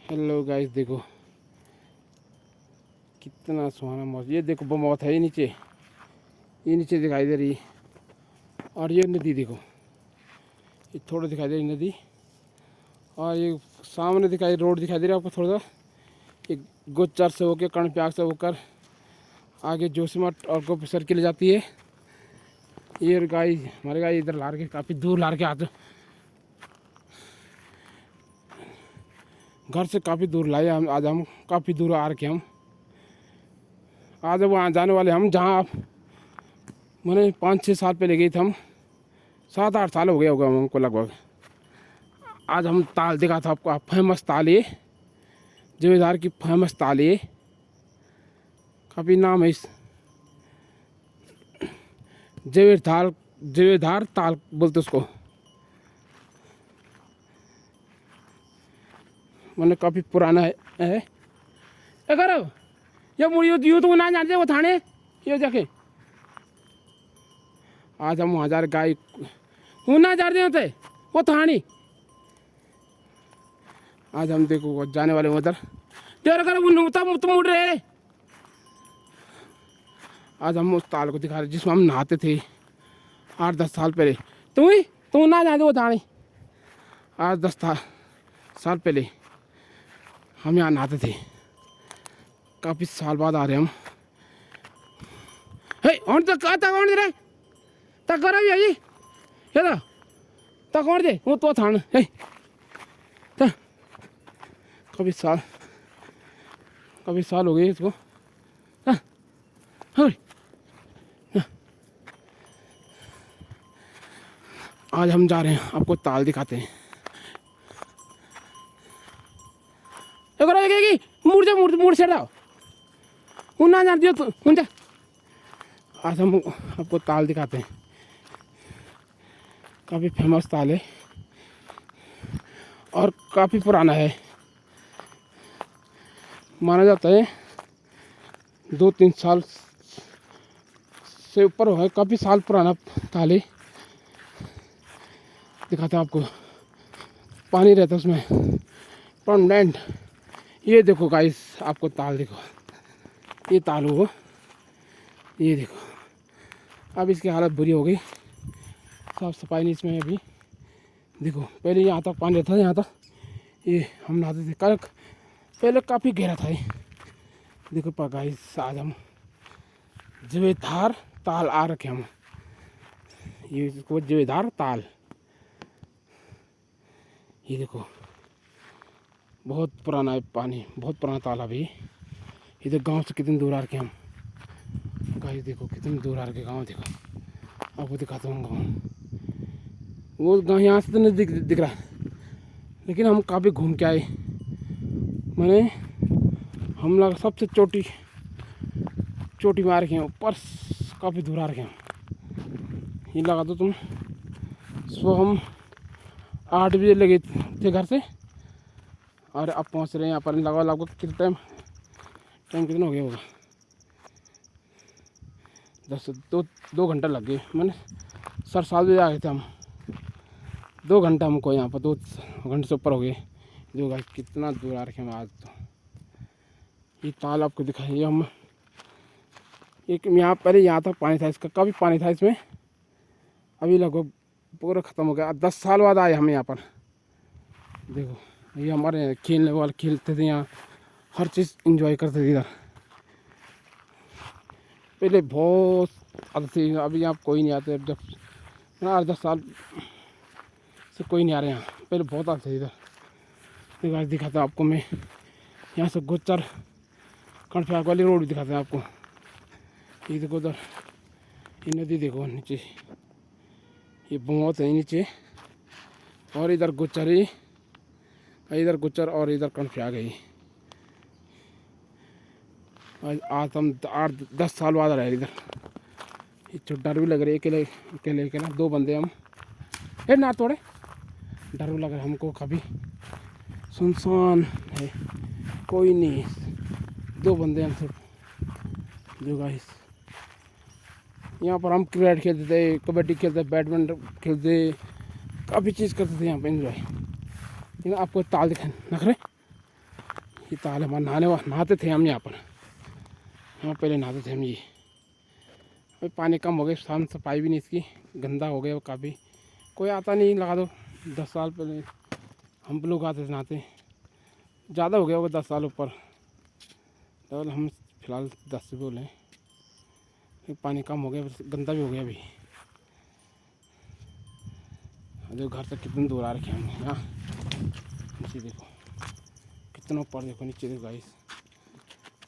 Hello guys, देखो कितना सुहाना मौसम। ये देखो बहुत है, ये नीचे दिखाई दे रही। और ये नदी देखो, ये थोड़ा दिखाई दे रही नदी। और ये सामने दिखाई रोड दिखाई दे रहा है आपको थोड़ा सा। एक गोचर से होकर कर्णप्रयाग से होकर आगे जोशीमठ और गोपेश्वर के लिए जाती है। ये गाय हमारे गाय इधर ला के काफ़ी दूर ला के आते, घर से काफ़ी दूर लाए हम। आज हम काफ़ी दूर आ रखे हम। आज वहाँ जाने वाले हम जहाँ आप मैंने 5-6 साल पहले गए थे हम। 7-8 साल हो गया होगा हमको लगभग। आज हम ताल दिखा था आपको, फेमस ताल ये जवेधार की फेमस ताल ये। काफ़ी नाम है इस जवेधार ताल बोलते उसको। मैंने काफ़ी पुराना है। अगर ये मुड़ी यूँ तो ना जानते वो थाने ये जाके। आज हम वहाँ जा रहे गाय हूँ ना जानते होते वो थानी। आज हम देखो जाने वाले उधर देर कर तुम उड़ रहे। आज हम उस ताल को दिखा रहे जिसमें हम नहाते थे 8-10 साल पहले। तुम ना जानते वो थानी। आज 10 साल पहले हम यहाँ नहाते थे। काफ़ी साल बाद आ रहे हम। हे और तक कौन दे रहे तक करो भी ये तो तक कौन दे वो तो थान हे तक काफ़ी साल हो गए इसको। आज हम जा रहे हैं, आपको ताल दिखाते हैं। मुड़ से ना जान दियो तो आज हम आपको ताल दिखाते हैं। काफ़ी फेमस ताल है और काफ़ी पुराना है। माना जाता है 2-3 साल से ऊपर हो है। काफ़ी साल पुराना ताल है। दिखाते हैं आपको, पानी रहता है उसमें परमानेंट। ये देखो गाइस, आपको ताल देखो, ये ताल हो ये देखो। अब इसकी हालत बुरी हो गई, साफ सफाई नहीं इसमें अभी। देखो पहले यहाँ तक पानी रहता था, यहाँ तक ये हम नहाते थे। कल पहले काफ़ी गहरा था ये। देखो पर गाइस, आज हम जवेधार ताल आ रखे हम। ये इसको जवेधार ताल, ये देखो बहुत पुराना है पानी, बहुत पुराना तालाब है। इधर गांव से कितने दूर आ रखे हम गाइस। देखो कितने दूर आ रखे गांव। देखो आपको दिखाता हूँ गाँव। वो गाँव यहाँ से तो नहीं दिख रहा, लेकिन हम काफ़ी घूम के आए। मैंने हम लोग सबसे चोटी में आ रखे हैं, ऊपर काफ़ी दूर आ रखे हैं। ये लगा दो तुम सुबह हम 8 बजे लगे थे घर से और अब पहुंच रहे हैं यहाँ पर। लगा लगभग कितना टाइम कितना हो गया होगा, 2 घंटा लग गए। मैंने 7 बजे आ गए थे हम। 2 घंटा हमको यहाँ पर, 2 घंटे से ऊपर हो गए। जो गाइस कितना दूर आ रखे हम आज। तो ये ताल आपको दिखाइए हम। एक यहाँ पहले यहाँ तक पानी था, इसका काफ़ी पानी था इसमें। अभी लगभग पूरा ख़त्म हो गया। 10 साल बाद आए हम यहाँ पर। देखो ये हमारे खेलने वाले खेलते थे यहाँ, हर चीज़ एंजॉय करते थे इधर। पहले बहुत आते थे, अभी यहाँ कोई नहीं आते। अब जब 8-10 साल से कोई नहीं आ रहे यहाँ। पहले बहुत आते थे इधर। देखो आज दिखाता आपको मैं, यहाँ से गोचर कर्णप्रयाग वाली रोड भी दिखाते हैं आपको। ये देखो उधर ये नदी देखो नीचे, ये बहुत है नीचे। और इधर गोचर है, इधर गोचर और इधर कर्णप्रयाग है। आज हम 8-10 साल बाद रहे इधर। ये डर भी लग रही है, अकेले 2 बंदे हम। ना तोड़े, डर भी लग रहा है हमको। काफ़ी सुनसान है, कोई नहीं, 2 बंदे हम सिर्फ। जो गाइस यहाँ पर हम क्रिकेट खेलते थे, कबड्डी खेलते, बैडमिंटन खेलते, काफ़ी चीज़ करते थे यहाँ पे एंजॉय। लेकिन आपको ताल दिखाए नखरे ये ताल हमारा नहाते थे हम यहाँ पर, यहाँ पहले नहाते थे हम। ये अभी पानी कम हो गया, शाम सफाई भी नहीं इसकी, गंदा हो गया वो काफ़ी, कोई आता नहीं। लगा दो 10 साल पहले हम लोग आते थे नहाते, ज़्यादा हो गया होगा 10 साल ऊपर, तो हम फिलहाल 10 से बोले। पानी कम हो गया, गंदा भी हो गया अभी। जो घर से कितने दूर आ रखे हम यहाँ, नीचे देखो कितना ऊपर, देखो नीचे देखो गाइस,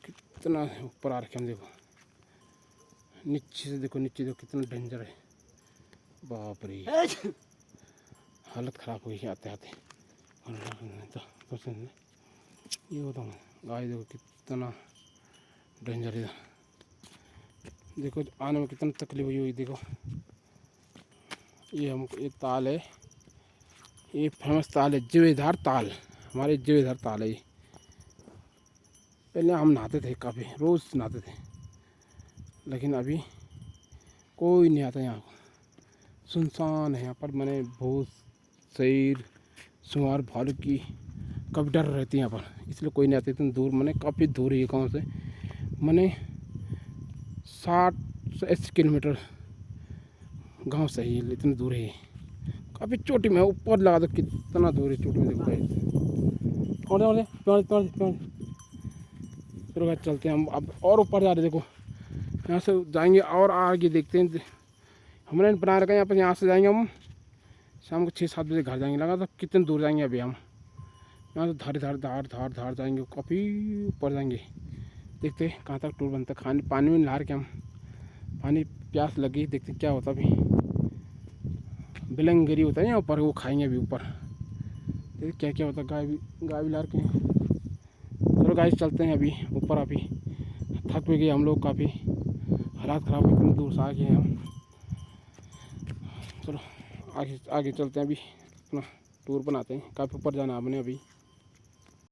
कितना ऊपर आ रखे हम। देखो नीचे से देखो, नीचे देखो कितना डेंजर है, बाप रे हालत ख़राब हो गई आते आते। तो ये बताओ गाइस, देखो कितना डेंजर है, देखो आने में कितना तकलीफ हुई। देखो ये हमको, ये ताल है, ये फेमस ताल है जीवेधार ताल, हमारे जीवेधार ताल है ये। पहले हम नहाते थे, काफ़ी रोज़ नहाते थे, लेकिन अभी कोई नहीं आता यहाँ, सुनसान है यहाँ पर। मैंने भूत शेर सुअर भालू की कभी डर रहती है यहाँ पर, इसलिए कोई नहीं आता। इतनी दूर, मैंने काफ़ी दूर है गाँव से, मैंने 60 से 80 किलोमीटर गांव से ही, इतनी दूर है, काफ़ी चोटी में ऊपर। लगा दो कितना दूर है चोटी में, देखो चलो चलते हैं हम अब और ऊपर जा रहे। देखो यहाँ से जाएंगे और आगे देखते हैं, हमने बना रखा है यहाँ पर, यहाँ से जाएंगे हम शाम को 6-7 बजे घर जाएंगे। लगा तो कितने दूर जाएंगे अभी हम, यहाँ से धार जाएंगे, काफ़ी ऊपर जाएंगे। देखते हैं कहाँ तक टूर बनता है। खाने पानी में नहा के हम, पानी प्यास लगी, देखते क्या होता। अभी बिलंगरी होता है यहाँ ऊपर, वो खाएंगे अभी ऊपर, देखते क्या क्या होता। गाय भी ला के, चलो गाय चलते हैं अभी ऊपर। अभी थक भी गए हम लोग, काफ़ी हालात ख़राब है, इतनी दूर से आ गए हैं हम। चलो आगे चलते हैं, अभी अपना टूर बनाते हैं, काफ़ी ऊपर जाना है हमने अभी।